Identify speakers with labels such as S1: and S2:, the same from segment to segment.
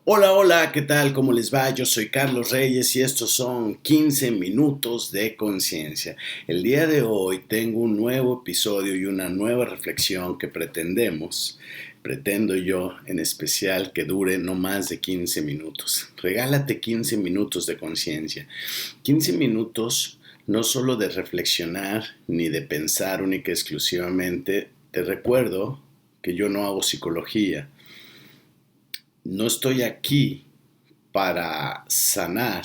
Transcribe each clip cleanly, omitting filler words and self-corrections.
S1: Hola, hola, ¿qué tal? ¿Cómo les va? Yo soy Carlos Reyes y estos son 15 minutos de conciencia. El día de hoy tengo un nuevo episodio y una nueva reflexión que pretendo yo en especial que dure no más de 15 minutos. Regálate 15 minutos de conciencia. 15 minutos no solo de reflexionar ni de pensar única y exclusivamente. Te recuerdo que yo no hago psicología. No estoy aquí para sanar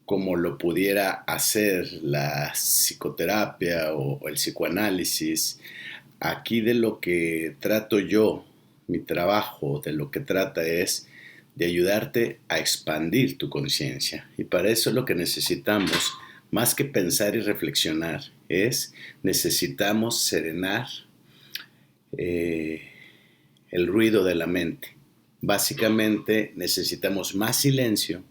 S1: como lo pudiera hacer la psicoterapia o el psicoanálisis. Aquí de lo que trato yo, mi trabajo, de lo que trata es de ayudarte a expandir tu conciencia. Y para eso lo que necesitamos, más que pensar y reflexionar, necesitamos serenar eh, el ruido de la mente. Básicamente necesitamos más silencio,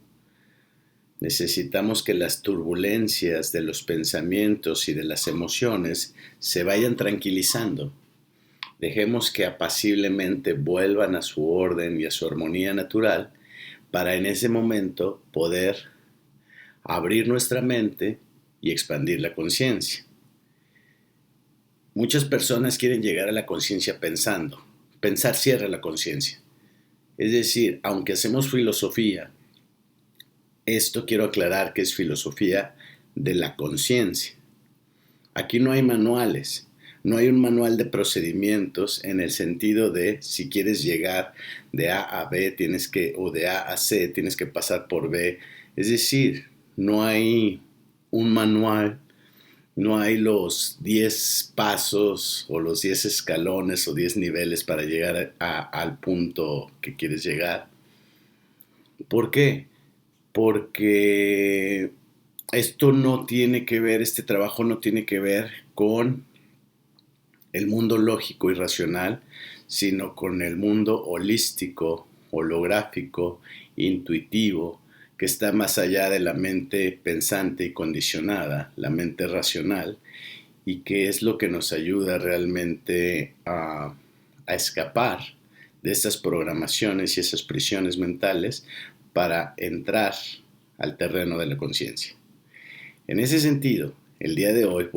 S1: necesitamos que las turbulencias de los pensamientos y de las emociones se vayan tranquilizando. Dejemos que apaciblemente vuelvan a su orden y a su armonía natural para en ese momento poder abrir nuestra mente y expandir la conciencia. Muchas personas quieren llegar a la conciencia pensando. Pensar cierra la conciencia. Es decir, aunque hacemos filosofía, esto quiero aclarar que es filosofía de la conciencia. Aquí no hay manuales, no hay un manual de procedimientos en el sentido de si quieres llegar de A a B o de A a C tienes que pasar por B. Es decir, no hay un manual, no hay los 10 pasos o los 10 escalones o 10 niveles para llegar al punto que quieres llegar. ¿Por qué? Porque este trabajo no tiene que ver con el mundo lógico y racional, sino con el mundo holístico, holográfico, intuitivo, que está más allá de la mente pensante y condicionada, la mente racional, y que es lo que nos ayuda realmente a escapar de estas programaciones y esas prisiones mentales para entrar al terreno de la conciencia. En ese sentido, el día de hoy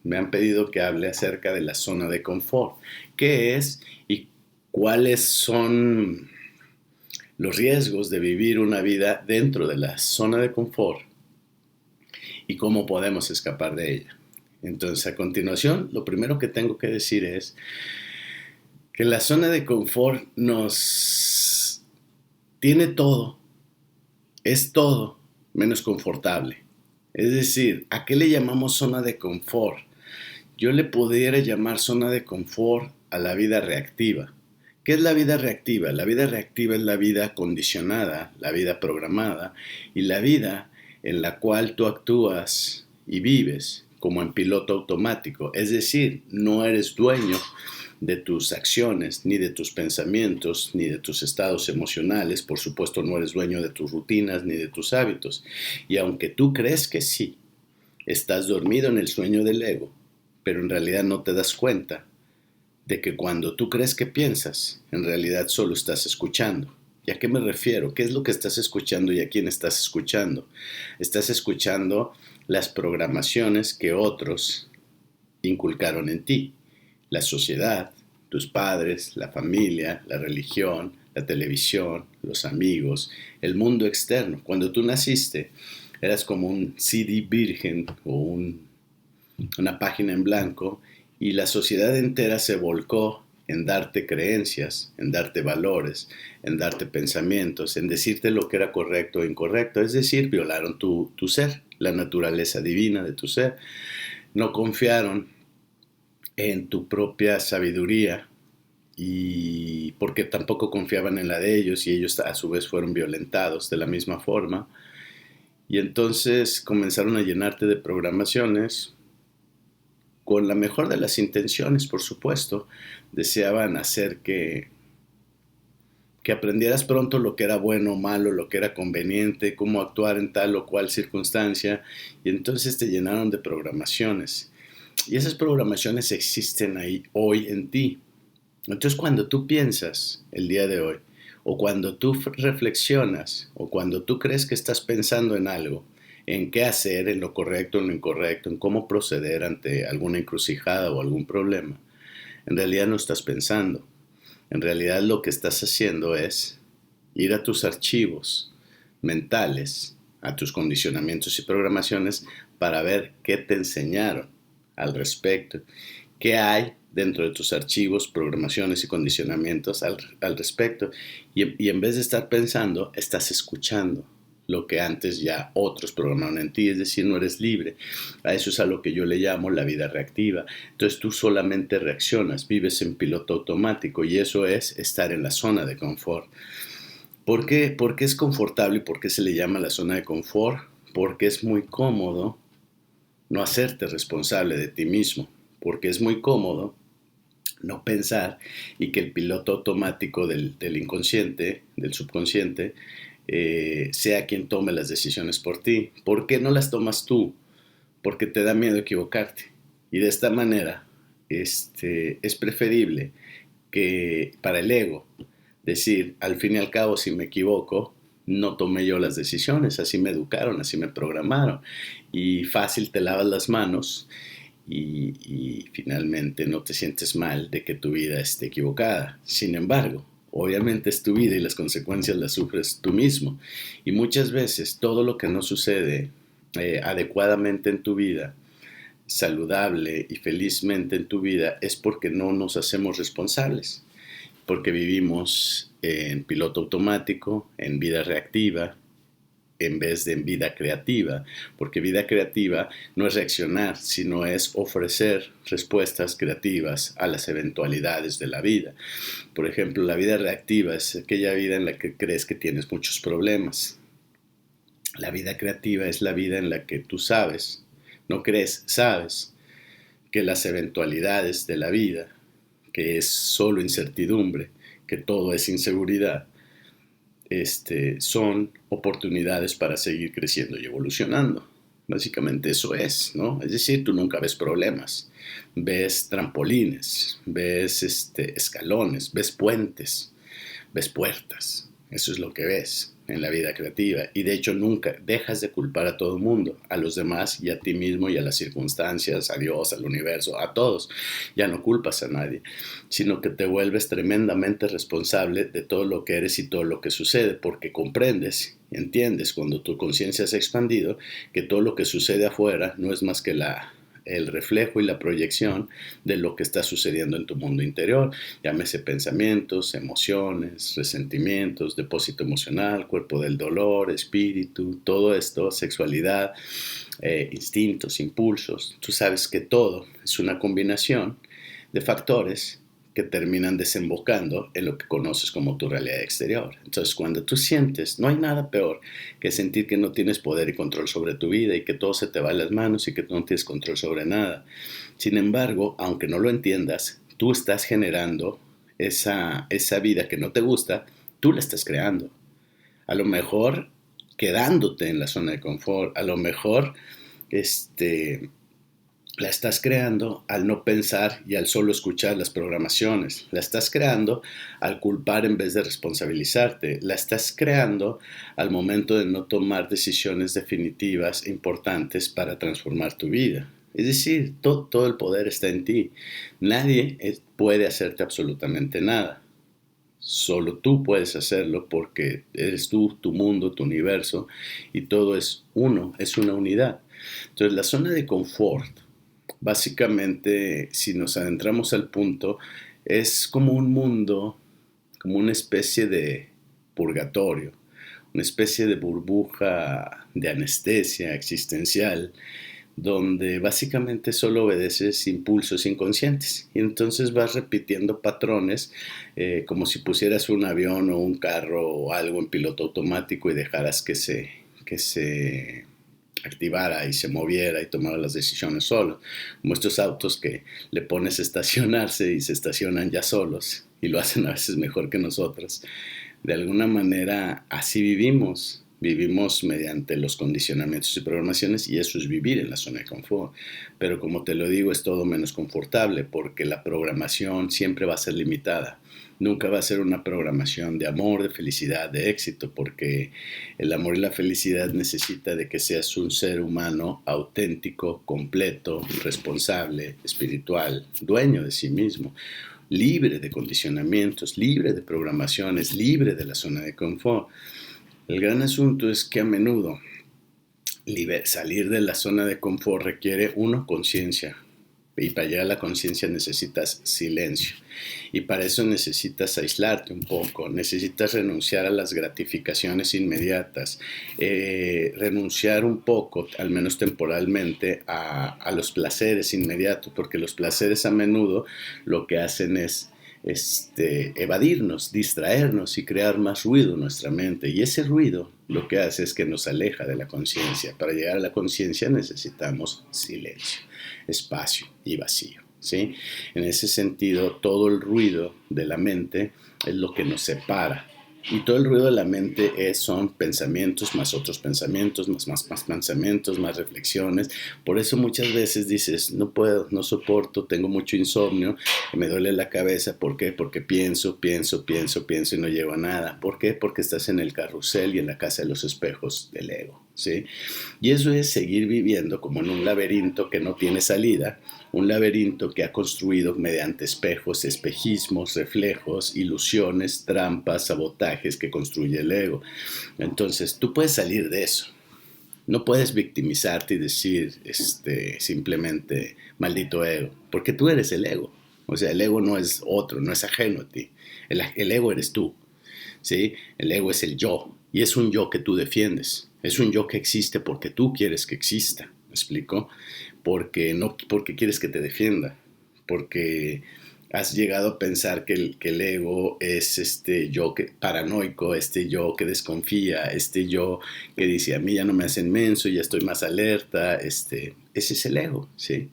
S1: me han pedido que hable acerca de la zona de confort. ¿Qué es y cuáles son los riesgos de vivir una vida dentro de la zona de confort y cómo podemos escapar de ella? Entonces, a continuación, lo primero que tengo que decir es que la zona de confort nos tiene todo, es todo menos confortable. Es decir, ¿a qué le llamamos zona de confort? Yo le pudiera llamar zona de confort a la vida reactiva. ¿Qué es la vida reactiva? La vida reactiva es la vida condicionada, la vida programada y la vida en la cual tú actúas y vives como en piloto automático. Es decir, no eres dueño de tus acciones, ni de tus pensamientos, ni de tus estados emocionales. Por supuesto, no eres dueño de tus rutinas, ni de tus hábitos. Y aunque tú crees que sí, estás dormido en el sueño del ego, pero en realidad no te das cuenta de que cuando tú crees que piensas, en realidad solo estás escuchando. ¿Y a qué me refiero? ¿Qué es lo que estás escuchando y a quién estás escuchando? Estás escuchando las programaciones que otros inculcaron en ti. La sociedad, tus padres, la familia, la religión, la televisión, los amigos, el mundo externo. Cuando tú naciste, eras como un CD virgen o una página en blanco y la sociedad entera se volcó en darte creencias, en darte valores, en darte pensamientos, en decirte lo que era correcto o incorrecto. Es decir, violaron tu ser, la naturaleza divina de tu ser. No confiaron en tu propia sabiduría y porque tampoco confiaban en la de ellos y ellos a su vez fueron violentados de la misma forma. Y entonces comenzaron a llenarte de programaciones con la mejor de las intenciones, por supuesto. Deseaban hacer que aprendieras pronto lo que era bueno o malo, lo que era conveniente, cómo actuar en tal o cual circunstancia, y entonces te llenaron de programaciones. Y esas programaciones existen ahí hoy en ti. Entonces cuando tú piensas el día de hoy, o cuando tú reflexionas, o cuando tú crees que estás pensando en algo, en qué hacer, en lo correcto, en lo incorrecto, en cómo proceder ante alguna encrucijada o algún problema, en realidad no estás pensando. En realidad lo que estás haciendo es ir a tus archivos mentales, a tus condicionamientos y programaciones para ver qué te enseñaron al respecto, qué hay dentro de tus archivos, programaciones y condicionamientos al respecto. Y en vez de estar pensando, estás escuchando lo que antes ya otros programaron en ti, es decir, no eres libre. A eso es a lo que yo le llamo la vida reactiva. Entonces tú solamente reaccionas, vives en piloto automático y eso es estar en la zona de confort. ¿Por qué es confortable y por qué se le llama la zona de confort? Porque es muy cómodo no hacerte responsable de ti mismo, porque es muy cómodo no pensar y que el piloto automático del inconsciente, del subconsciente, sea quien tome las decisiones por ti. ¿Por qué no las tomas tú? Porque te da miedo equivocarte. Y de esta manera es preferible que para el ego decir, al fin y al cabo, si me equivoco, no tomé yo las decisiones, así me educaron, así me programaron. Y fácil te lavas las manos y finalmente no te sientes mal de que tu vida esté equivocada. Sin embargo, obviamente es tu vida y las consecuencias las sufres tú mismo. Y muchas veces todo lo que no sucede adecuadamente en tu vida, saludable y felizmente en tu vida, es porque no nos hacemos responsables. Porque vivimos en piloto automático, en vida reactiva, en vez de en vida creativa, porque vida creativa no es reaccionar, sino es ofrecer respuestas creativas a las eventualidades de la vida. Por ejemplo, la vida reactiva es aquella vida en la que crees que tienes muchos problemas. La vida creativa es la vida en la que tú sabes, no crees, sabes que las eventualidades de la vida, que es solo incertidumbre, que todo es inseguridad, son oportunidades para seguir creciendo y evolucionando. Básicamente eso es, ¿no? Es decir, tú nunca ves problemas, ves trampolines, ves escalones, ves puentes, ves puertas. Eso es lo que ves en la vida creativa. Y de hecho nunca dejas de culpar a todo el mundo, a los demás y a ti mismo y a las circunstancias, a Dios, al universo, a todos. Ya no culpas a nadie, sino que te vuelves tremendamente responsable de todo lo que eres y todo lo que sucede, porque comprendes, entiendes cuando tu conciencia se ha expandido, que todo lo que sucede afuera no es más que el reflejo y la proyección de lo que está sucediendo en tu mundo interior, llámese pensamientos, emociones, resentimientos, depósito emocional, cuerpo del dolor, espíritu, todo esto, sexualidad, instintos, impulsos. Tú sabes que todo es una combinación de factores que terminan desembocando en lo que conoces como tu realidad exterior. Entonces, cuando tú sientes, no hay nada peor que sentir que no tienes poder y control sobre tu vida y que todo se te va de las manos y que tú no tienes control sobre nada. Sin embargo, aunque no lo entiendas, tú estás generando esa vida que no te gusta, tú la estás creando. A lo mejor quedándote en la zona de confort, a lo mejor la estás creando al no pensar y al solo escuchar las programaciones. La estás creando al culpar en vez de responsabilizarte. La estás creando al momento de no tomar decisiones definitivas e importantes para transformar tu vida. Es decir, todo el poder está en ti. Nadie puede hacerte absolutamente nada. Solo tú puedes hacerlo porque eres tú, tu mundo, tu universo y todo es uno, es una unidad. Entonces la zona de confort, básicamente, si nos adentramos al punto, es como un mundo, como una especie de purgatorio, una especie de burbuja de anestesia existencial, donde básicamente solo obedeces impulsos inconscientes y entonces vas repitiendo patrones como si pusieras un avión o un carro o algo en piloto automático y dejaras que se activara y se moviera y tomara las decisiones solo, como estos autos que le pones a estacionarse y se estacionan ya solos y lo hacen a veces mejor que nosotros. De alguna manera así vivimos mediante los condicionamientos y programaciones y eso es vivir en la zona de confort, pero como te lo digo es todo menos confortable porque la programación siempre va a ser limitada. Nunca va a ser una programación de amor, de felicidad, de éxito, porque el amor y la felicidad necesita de que seas un ser humano auténtico, completo, responsable, espiritual, dueño de sí mismo, libre de condicionamientos, libre de programaciones, libre de la zona de confort. El gran asunto es que a menudo salir de la zona de confort requiere, uno, conciencia. Y para llegar a la conciencia necesitas silencio. Y para eso necesitas aislarte un poco, necesitas renunciar a las gratificaciones inmediatas, renunciar un poco, al menos temporalmente, a los placeres inmediatos, porque los placeres a menudo lo que hacen es evadirnos, distraernos y crear más ruido en nuestra mente. Y ese ruido lo que hace es que nos aleja de la conciencia. Para llegar a la conciencia necesitamos silencio, espacio y vacío, ¿sí? En ese sentido, todo el ruido de la mente es lo que nos separa. Y todo el ruido de la mente son pensamientos más otros pensamientos, más pensamientos, más reflexiones. Por eso muchas veces dices, no puedo, no soporto, tengo mucho insomnio, me duele la cabeza. ¿Por qué? Porque pienso y no llego a nada. ¿Por qué? Porque estás en el carrusel y en la casa de los espejos del ego, ¿sí? Y eso es seguir viviendo como en un laberinto que no tiene salida, un laberinto que ha construido mediante espejos, espejismos, reflejos, ilusiones, trampas, sabotajes que construye el ego. Entonces, tú puedes salir de eso. No puedes victimizarte y decir simplemente maldito ego, porque tú eres el ego. O sea, el ego no es otro, no es ajeno a ti. El ego eres tú, ¿sí? El ego es el yo, y es un yo que tú defiendes. Es un yo que existe porque tú quieres que exista. ¿Me explico? Porque quieres que te defienda, porque has llegado a pensar que el ego es este yo paranoico, este yo que desconfía, este yo que dice a mí ya no me hacen menso, ya estoy más alerta, ese es el ego, ¿sí?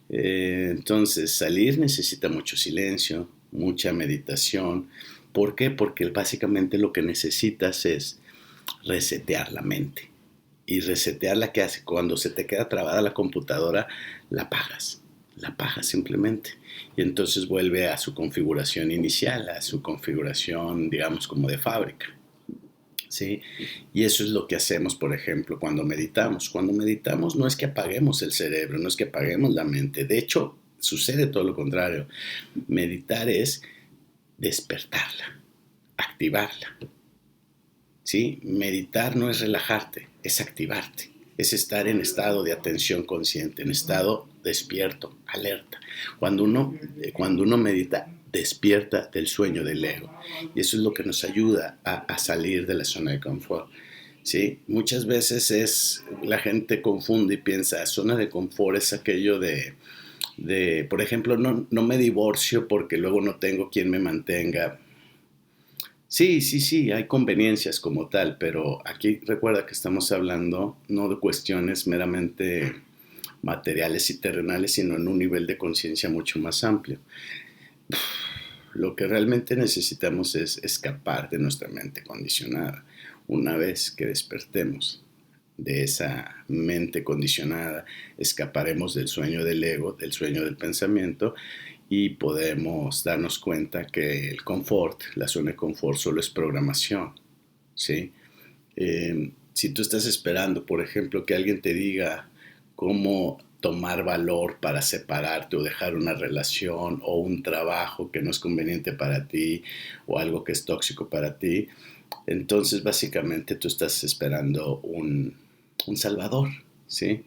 S1: Entonces salir necesita mucho silencio, mucha meditación. ¿Por qué? Porque básicamente lo que necesitas es resetear la mente. Y resetearla, ¿qué hace? Cuando se te queda trabada la computadora, la apagas simplemente. Y entonces vuelve a su configuración inicial, a su configuración, digamos, como de fábrica, ¿sí? Y eso es lo que hacemos, por ejemplo, cuando meditamos. Cuando meditamos no es que apaguemos el cerebro, no es que apaguemos la mente. De hecho, sucede todo lo contrario. Meditar es despertarla, activarla, ¿sí? Meditar no es relajarte, es activarte, es estar en estado de atención consciente, en estado despierto, alerta. Cuando uno medita, despierta del sueño del ego. Y eso es lo que nos ayuda a salir de la zona de confort, ¿sí? Muchas veces la gente confunde y piensa, zona de confort es aquello por ejemplo, no me divorcio porque luego no tengo quien me mantenga. Sí, sí, sí, hay conveniencias como tal, pero aquí recuerda que estamos hablando no de cuestiones meramente materiales y terrenales, sino en un nivel de conciencia mucho más amplio. Lo que realmente necesitamos es escapar de nuestra mente condicionada. Una vez que despertemos de esa mente condicionada, escaparemos del sueño del ego, del sueño del pensamiento, y podemos darnos cuenta que el confort, la zona de confort, solo es programación, ¿sí? Si tú estás esperando, por ejemplo, que alguien te diga cómo tomar valor para separarte o dejar una relación o un trabajo que no es conveniente para ti o algo que es tóxico para ti, entonces básicamente tú estás esperando un salvador, ¿sí?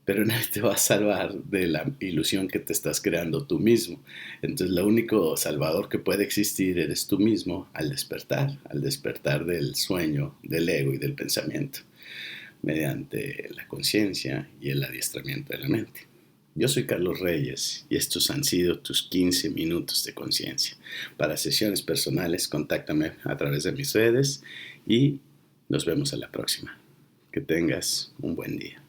S1: Pero nadie te va a salvar de la ilusión que te estás creando tú mismo. Entonces, el único salvador que puede existir eres tú mismo al despertar del sueño, del ego y del pensamiento, mediante la conciencia y el adiestramiento de la mente. Yo soy Carlos Reyes y estos han sido tus 15 minutos de conciencia. Para sesiones personales, contáctame a través de mis redes y nos vemos a la próxima. Que tengas un buen día.